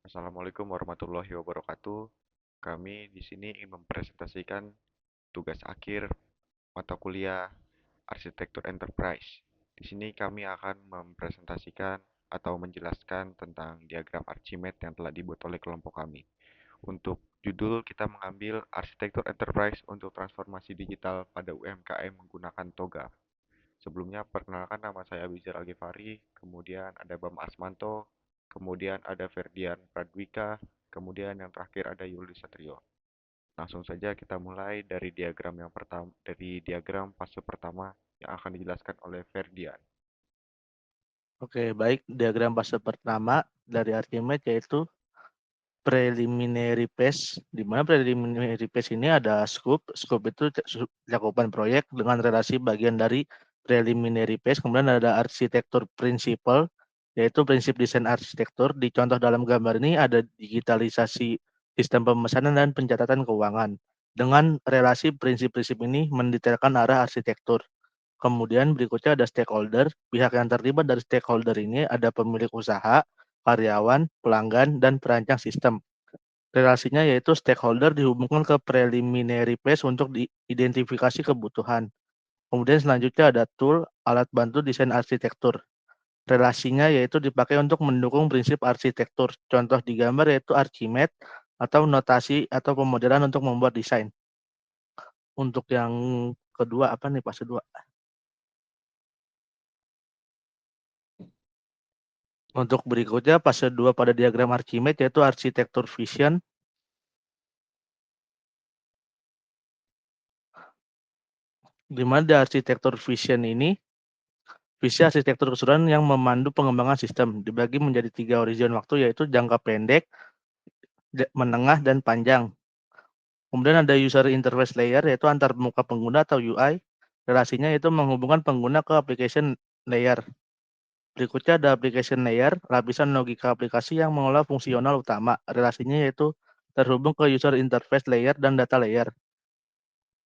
Assalamualaikum warahmatullahi wabarakatuh. Kami di sini ingin mempresentasikan tugas akhir mata kuliah Arsitektur Enterprise. Di sini kami akan mempresentasikan atau menjelaskan tentang diagram Archimedes yang telah dibuat oleh kelompok kami. Untuk judul kita mengambil Arsitektur Enterprise untuk transformasi digital pada UMKM menggunakan Toga. Sebelumnya perkenalkan, nama saya Abizar Algifari, kemudian ada Bam Asmanto, kemudian ada Ferdian Pradwika, kemudian yang terakhir ada Yuli Satrio. Langsung saja kita mulai dari diagram yang pertama, dari diagram fase pertama yang akan dijelaskan oleh Ferdian. Oke, baik. Diagram fase pertama dari Archimedes yaitu preliminary phase, di mana preliminary phase ini ada scope. Scope itu cakupan proyek dengan relasi bagian dari preliminary phase. Kemudian ada arsitektur principle, yaitu prinsip desain arsitektur. Di contoh dalam gambar ini ada digitalisasi sistem pemesanan dan pencatatan keuangan. Dengan relasi prinsip-prinsip ini mendetailkan arah arsitektur. Kemudian berikutnya ada stakeholder. Pihak yang terlibat dari stakeholder ini ada pemilik usaha, karyawan, pelanggan, dan perancang sistem. Relasinya yaitu stakeholder dihubungkan ke preliminary phase untuk diidentifikasi kebutuhan. Kemudian selanjutnya ada tool, alat bantu desain arsitektur. Relasinya yaitu dipakai untuk mendukung prinsip arsitektur. Contoh di gambar yaitu Archimedes atau notasi atau pemodelan untuk membuat desain. Untuk yang kedua apa nih fase 2? Untuk berikutnya fase 2 pada diagram Archimedes yaitu arsitektur vision. Di mana di arsitektur vision ini, visi arsitektur keseluruhan yang memandu pengembangan sistem dibagi menjadi 3 horizon waktu yaitu jangka pendek, menengah, dan panjang. Kemudian ada user interface layer yaitu antar muka pengguna atau UI. Relasinya yaitu menghubungkan pengguna ke application layer. Berikutnya ada application layer, lapisan logika aplikasi yang mengolah fungsional utama. Relasinya yaitu terhubung ke user interface layer dan data layer.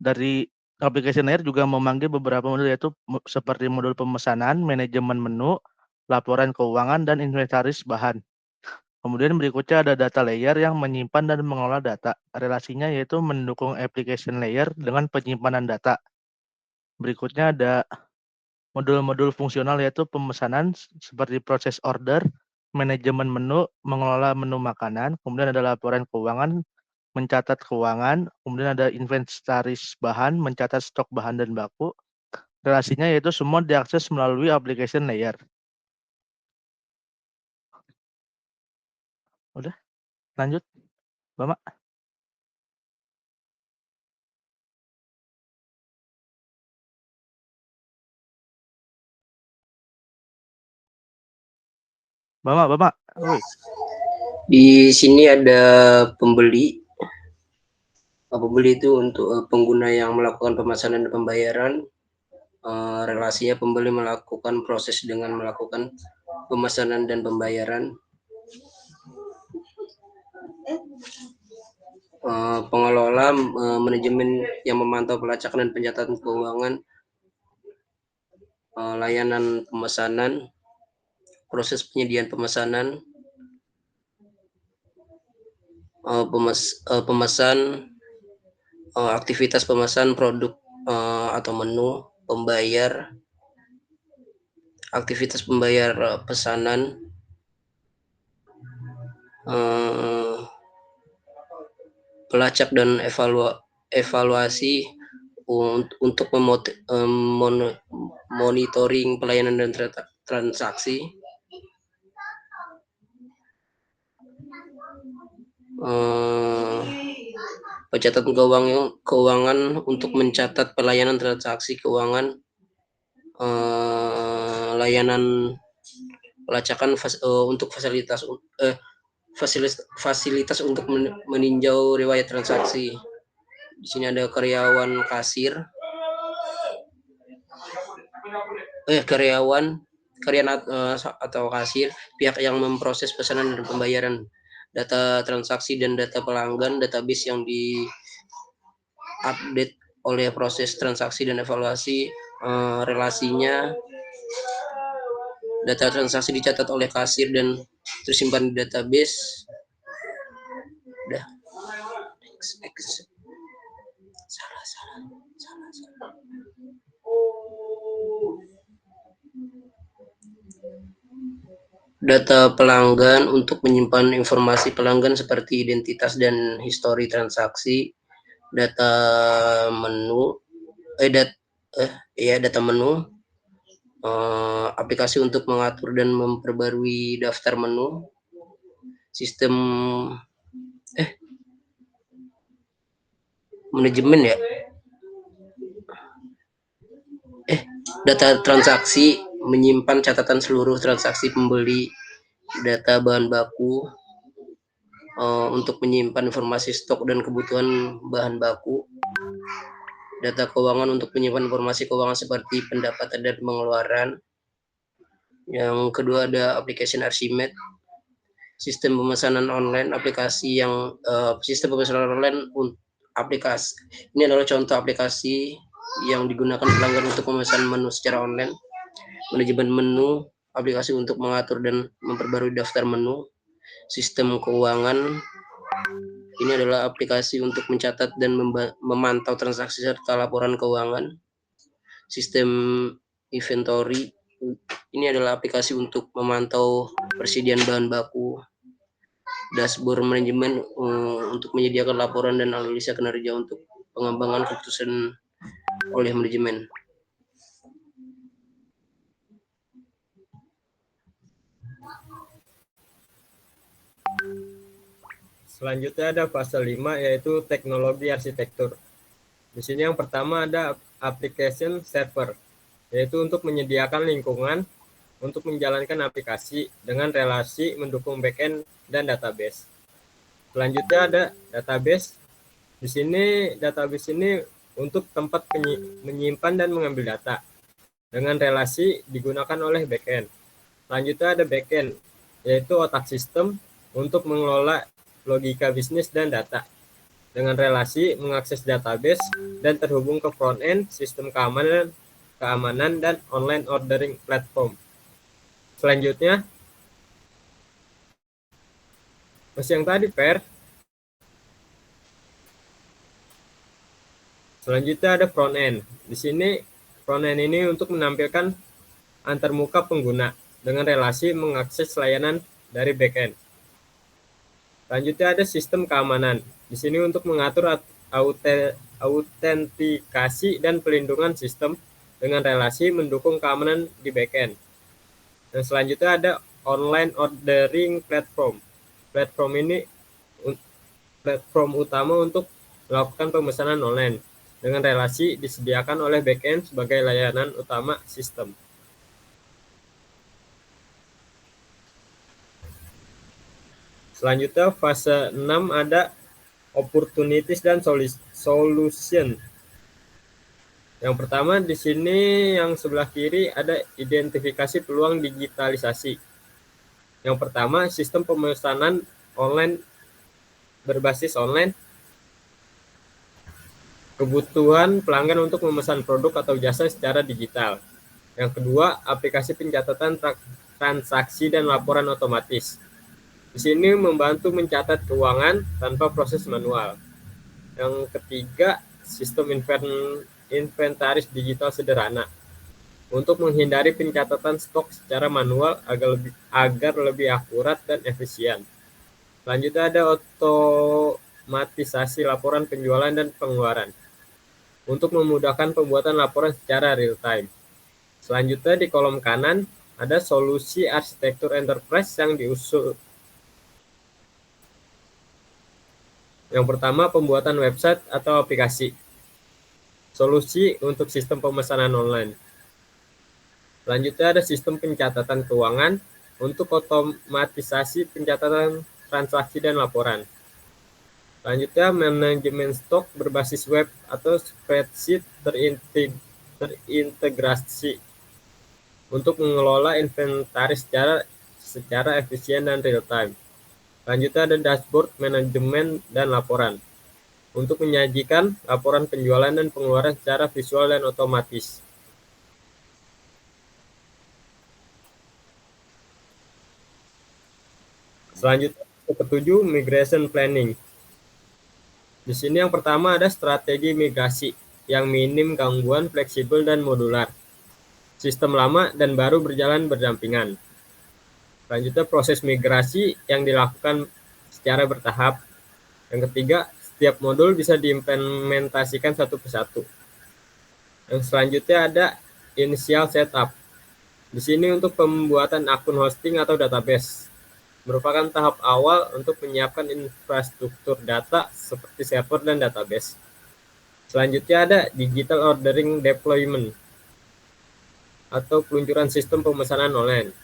Dari application layer juga memanggil beberapa modul yaitu seperti modul pemesanan, manajemen menu, laporan keuangan, dan inventaris bahan. Kemudian berikutnya ada data layer yang menyimpan dan mengolah data. Relasinya yaitu mendukung application layer dengan penyimpanan data. Berikutnya ada modul-modul fungsional yaitu pemesanan seperti proses order, manajemen menu, mengelola menu makanan, kemudian ada laporan keuangan, mencatat keuangan, kemudian ada inventaris bahan, mencatat stok bahan dan baku. Relasinya yaitu semua diakses melalui application layer. Udah, lanjut, Bapak. Bapak. Woi. Di sini ada pembeli. Pembeli itu untuk pengguna yang melakukan pemesanan dan pembayaran. Relasinya pembeli melakukan proses dengan melakukan pemesanan dan pembayaran. Pengelola manajemen yang memantau pelacakan dan pencatatan keuangan. Layanan pemesanan, proses penyediaan pemesanan, pemesan, aktivitas pemesan produk atau menu, pembayar, aktivitas pembayar pesanan, pelacak dan evaluasi untuk monitoring pelayanan dan transaksi, pencatatan keuangan untuk mencatat pelayanan transaksi keuangan, layanan pelacakan untuk fasilitas untuk meninjau riwayat transaksi. Di sini ada karyawan kasir, karyawan atau kasir, pihak yang memproses pesanan dan pembayaran, data transaksi dan data pelanggan, database yang di-update oleh proses transaksi dan evaluasi. Relasinya, data transaksi dicatat oleh kasir dan tersimpan di database. Data pelanggan untuk menyimpan informasi pelanggan seperti identitas dan histori transaksi, data menu, data menu, aplikasi untuk mengatur dan memperbarui daftar menu, sistem manajemen ya, data transaksi, menyimpan catatan seluruh transaksi pembeli, data bahan baku, untuk menyimpan informasi stok dan kebutuhan bahan baku, data keuangan untuk menyimpan informasi keuangan seperti pendapatan dan pengeluaran. Yang kedua ada application Archimedes, sistem pemesanan online, aplikasi yang sistem pemesanan online aplikasi. Ini adalah contoh aplikasi yang digunakan pelanggan untuk memesan menu secara online. Manajemen menu, aplikasi untuk mengatur dan memperbarui daftar menu. Sistem keuangan, ini adalah aplikasi untuk mencatat dan memantau transaksi serta laporan keuangan. Sistem inventory, ini adalah aplikasi untuk memantau persediaan bahan baku. Dashboard manajemen untuk menyediakan laporan dan analisa kinerja untuk pengembangan keputusan oleh manajemen. Selanjutnya ada fase 5 yaitu teknologi arsitektur. Di sini yang pertama ada application server, yaitu untuk menyediakan lingkungan untuk menjalankan aplikasi dengan relasi mendukung backend dan database. Selanjutnya ada database. Di sini database ini untuk tempat menyimpan dan mengambil data dengan relasi digunakan oleh backend. Selanjutnya ada backend, yaitu otak sistem untuk mengelola logika bisnis dan data dengan relasi mengakses database dan terhubung ke front-end, sistem keamanan dan online ordering platform. Selanjutnya, masih yang tadi, Per. Selanjutnya ada front-end. Di sini front-end ini untuk menampilkan antarmuka pengguna dengan relasi mengakses layanan dari backend. Selanjutnya ada sistem keamanan. Di sini untuk mengatur autentikasi dan pelindungan sistem dengan relasi mendukung keamanan di backend. Dan selanjutnya ada online ordering platform. Platform ini platform utama untuk melakukan pemesanan online dengan relasi disediakan oleh backend sebagai layanan utama sistem. Selanjutnya fase 6 ada opportunities dan solution. Yang pertama di sini yang sebelah kiri ada identifikasi peluang digitalisasi. Yang pertama sistem pemesanan online berbasis online. Kebutuhan pelanggan untuk memesan produk atau jasa secara digital. Yang kedua aplikasi pencatatan transaksi dan laporan otomatis. Di sini membantu mencatat keuangan tanpa proses manual. Yang ketiga, sistem inventaris digital sederhana untuk menghindari pencatatan stok secara manual agar lebih akurat dan efisien. Selanjutnya ada otomatisasi laporan penjualan dan pengeluaran untuk memudahkan pembuatan laporan secara real time. Selanjutnya di kolom kanan ada solusi arsitektur enterprise yang diusul. Yang pertama, pembuatan website atau aplikasi. Solusi untuk sistem pemesanan online. Selanjutnya ada sistem pencatatan keuangan untuk otomatisasi pencatatan transaksi dan laporan. Selanjutnya, manajemen stok berbasis web atau spreadsheet terintegrasi untuk mengelola inventaris secara efisien dan real time. Selanjutnya ada dashboard manajemen dan laporan untuk menyajikan laporan penjualan dan pengeluaran secara visual dan otomatis. Selanjutnya ketujuh, migration planning. Di sini yang pertama ada strategi migrasi yang minim gangguan, fleksibel, dan modular. Sistem lama dan baru berjalan berdampingan. Selanjutnya proses migrasi yang dilakukan secara bertahap. Yang ketiga, setiap modul bisa diimplementasikan satu persatu. Yang selanjutnya ada initial setup. Di sini untuk pembuatan akun hosting atau database. Merupakan tahap awal untuk menyiapkan infrastruktur data seperti server dan database. Selanjutnya ada digital ordering deployment atau peluncuran sistem pemesanan online.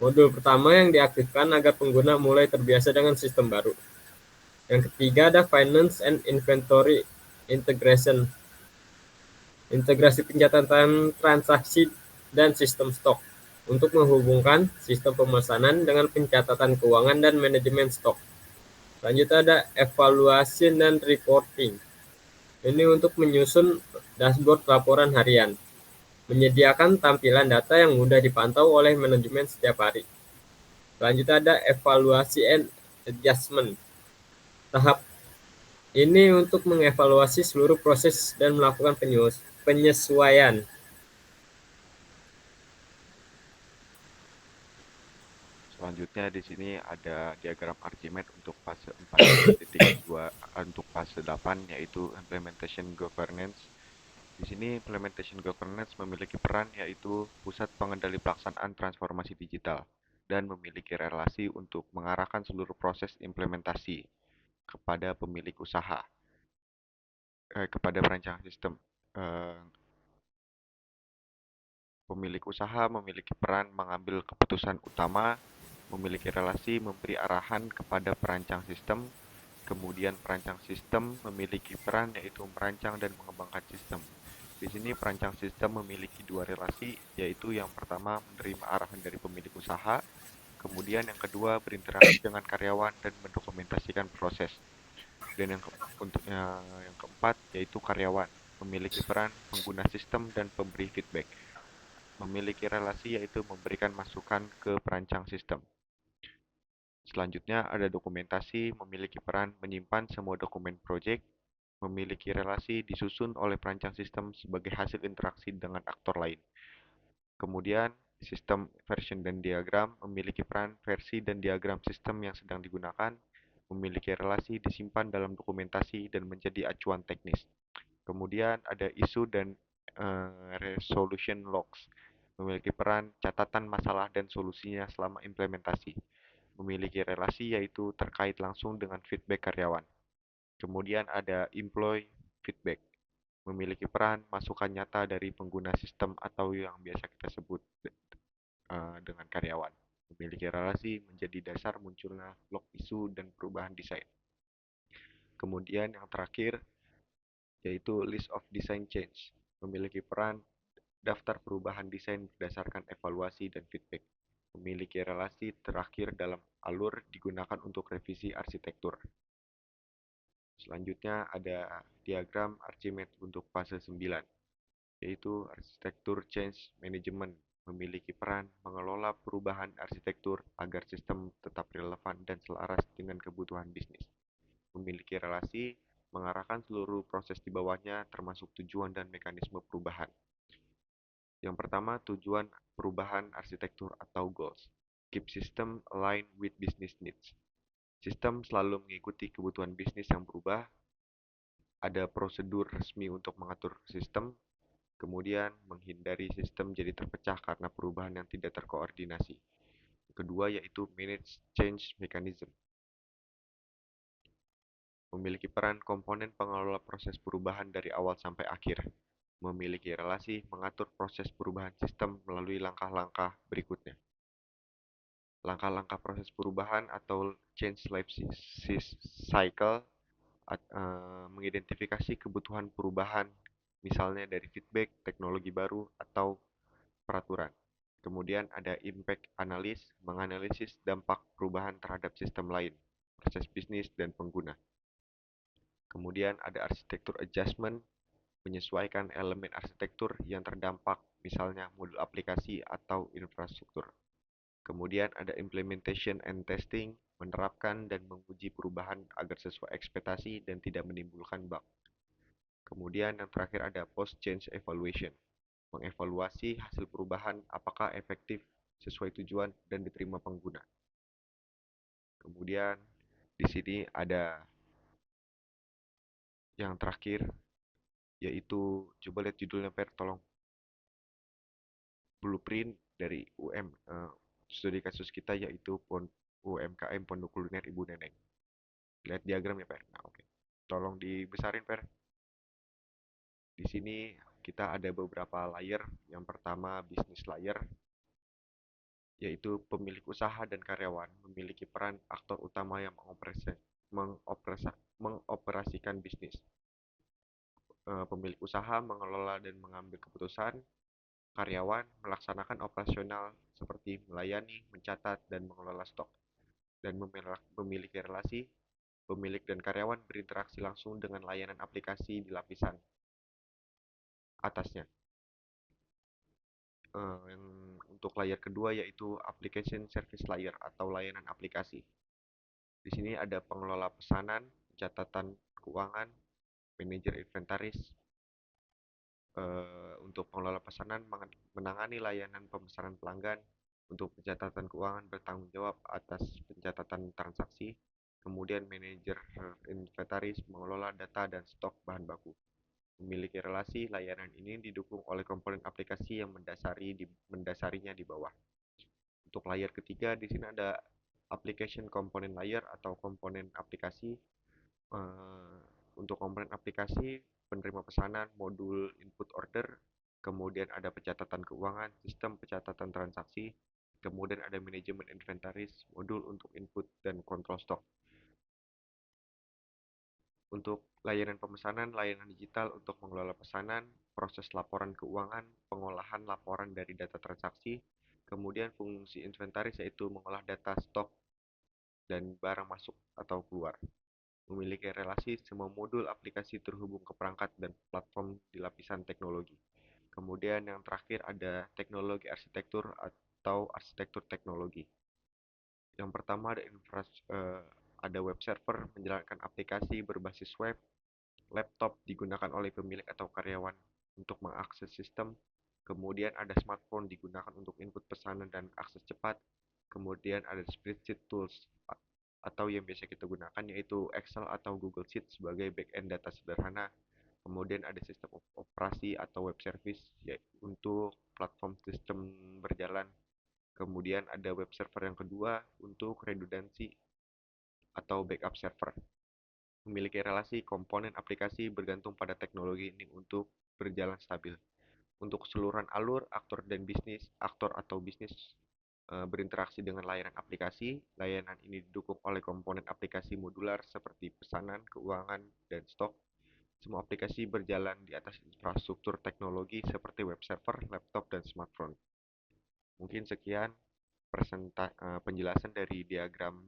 Modul pertama yang diaktifkan agar pengguna mulai terbiasa dengan sistem baru. Yang ketiga ada finance and inventory integration. Integrasi pencatatan transaksi dan sistem stok untuk menghubungkan sistem pemesanan dengan pencatatan keuangan dan manajemen stok. Selanjutnya ada evaluation dan reporting. Ini untuk menyusun dashboard laporan harian, menyediakan tampilan data yang mudah dipantau oleh manajemen setiap hari. Selanjutnya ada evaluasi and adjustment. Tahap ini untuk mengevaluasi seluruh proses dan melakukan penyesuaian. Selanjutnya di sini ada diagram Archimedes untuk fase 4.2 untuk fase 8 yaitu implementation governance. Di sini implementation governance memiliki peran yaitu pusat pengendali pelaksanaan transformasi digital dan memiliki relasi untuk mengarahkan seluruh proses implementasi kepada pemilik usaha, kepada perancang sistem. Pemilik usaha memiliki peran mengambil keputusan utama, memiliki relasi memberi arahan kepada perancang sistem, kemudian perancang sistem memiliki peran yaitu merancang dan mengembangkan sistem. Di sini perancang sistem memiliki dua relasi, yaitu yang pertama menerima arahan dari pemilik usaha, kemudian yang kedua berinteraksi dengan karyawan dan mendokumentasikan proses. Dan yang keempat yaitu karyawan, memiliki peran pengguna sistem dan pemberi feedback. Memiliki relasi yaitu memberikan masukan ke perancang sistem. Selanjutnya ada dokumentasi, memiliki peran menyimpan semua dokumen proyek, memiliki relasi disusun oleh perancang sistem sebagai hasil interaksi dengan aktor lain. Kemudian, sistem version dan diagram memiliki peran versi dan diagram sistem yang sedang digunakan, memiliki relasi disimpan dalam dokumentasi dan menjadi acuan teknis. Kemudian ada isu dan resolution logs, memiliki peran catatan masalah dan solusinya selama implementasi. Memiliki relasi yaitu terkait langsung dengan feedback karyawan. Kemudian ada employee feedback, memiliki peran masukan nyata dari pengguna sistem atau yang biasa kita sebut dengan karyawan. Memiliki relasi menjadi dasar munculnya log isu dan perubahan desain. Kemudian yang terakhir yaitu list of design change, memiliki peran daftar perubahan desain berdasarkan evaluasi dan feedback. Memiliki relasi terakhir dalam alur digunakan untuk revisi arsitektur. Selanjutnya ada diagram Archimedes untuk fase 9, yaitu arsitektur change management, memiliki peran mengelola perubahan arsitektur agar sistem tetap relevan dan selaras dengan kebutuhan bisnis. Memiliki relasi mengarahkan seluruh proses di bawahnya termasuk tujuan dan mekanisme perubahan. Yang pertama, tujuan perubahan arsitektur atau goals. Keep system aligned with business needs. Sistem selalu mengikuti kebutuhan bisnis yang berubah. Ada prosedur resmi untuk mengatur sistem. Kemudian, menghindari sistem jadi terpecah karena perubahan yang tidak terkoordinasi. Kedua, yaitu manage change mechanism. Memiliki peran komponen pengelola proses perubahan dari awal sampai akhir. Memiliki relasi mengatur proses perubahan sistem melalui langkah-langkah berikutnya. Langkah-langkah proses perubahan atau change life cycle mengidentifikasi kebutuhan perubahan, misalnya dari feedback, teknologi baru, atau peraturan. Kemudian ada impact analysis, menganalisis dampak perubahan terhadap sistem lain, proses bisnis, dan pengguna. Kemudian ada arsitektur adjustment, menyesuaikan elemen arsitektur yang terdampak, misalnya modul aplikasi atau infrastruktur. Kemudian ada implementation and testing, menerapkan dan menguji perubahan agar sesuai ekspektasi dan tidak menimbulkan bug. Kemudian yang terakhir ada post-change evaluation, mengevaluasi hasil perubahan apakah efektif, sesuai tujuan, dan diterima pengguna. Kemudian di sini ada yang terakhir, yaitu coba lihat judulnya Per, tolong. Blueprint dari studi kasus kita yaitu UMKM Pondok Kuliner Ibu Neneng. Lihat diagramnya Per. Nah, oke. Tolong dibesarin Per. Di sini kita ada beberapa layer. Yang pertama bisnis layer, yaitu pemilik usaha dan karyawan memiliki peran aktor utama yang mengoperasikan bisnis. Pemilik usaha mengelola dan mengambil keputusan, karyawan melaksanakan operasional seperti melayani, mencatat, dan mengelola stok, dan memiliki relasi. Pemilik dan karyawan berinteraksi langsung dengan layanan aplikasi di lapisan atasnya. Untuk layer kedua yaitu application service layer atau layanan aplikasi. Di sini ada pengelola pesanan, catatan keuangan, manajer inventaris. Untuk pengelola pesanan menangani layanan pemesanan pelanggan, untuk pencatatan keuangan bertanggung jawab atas pencatatan transaksi, kemudian manajer inventaris mengelola data dan stok bahan baku. Memiliki relasi, layanan ini didukung oleh komponen aplikasi yang mendasarinya di bawah. Untuk layer ketiga di sini ada application component layer atau komponen aplikasi. Untuk komponen aplikasi, penerima pesanan, modul input order, kemudian ada pencatatan keuangan, sistem pencatatan transaksi, kemudian ada manajemen inventaris, modul untuk input dan kontrol stok. Untuk layanan pemesanan, layanan digital untuk mengelola pesanan, proses laporan keuangan, pengolahan laporan dari data transaksi, kemudian fungsi inventaris yaitu mengolah data stok dan barang masuk atau keluar. Memiliki relasi, semua modul aplikasi terhubung ke perangkat dan platform di lapisan teknologi. Kemudian yang terakhir ada teknologi arsitektur atau arsitektur teknologi. Yang pertama ada web server menjalankan aplikasi berbasis web, laptop digunakan oleh pemilik atau karyawan untuk mengakses sistem, kemudian ada smartphone digunakan untuk input pesanan dan akses cepat, kemudian ada spreadsheet tools atau yang biasa kita gunakan yaitu Excel atau Google Sheet sebagai backend data sederhana. Kemudian ada sistem operasi atau web service yaitu untuk platform sistem berjalan. Kemudian ada web server yang kedua untuk redundancy atau backup server. Memiliki relasi komponen aplikasi bergantung pada teknologi ini untuk berjalan stabil. Untuk keseluruhan alur, aktor atau bisnis berinteraksi dengan layanan aplikasi. Layanan ini didukung oleh komponen aplikasi modular seperti pesanan, keuangan, dan stok. Semua aplikasi berjalan di atas infrastruktur teknologi seperti web server, laptop, dan smartphone. Mungkin sekian penjelasan dari diagram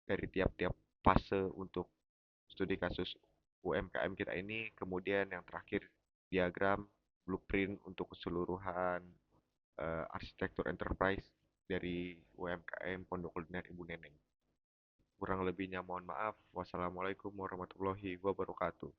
dari tiap-tiap fase untuk studi kasus UMKM kita ini. Kemudian yang terakhir diagram blueprint untuk keseluruhan arsitektur enterprise dari UMKM Pondok Kuliner Ibu Neneng. Kurang lebihnya mohon maaf. Wassalamualaikum warahmatullahi wabarakatuh.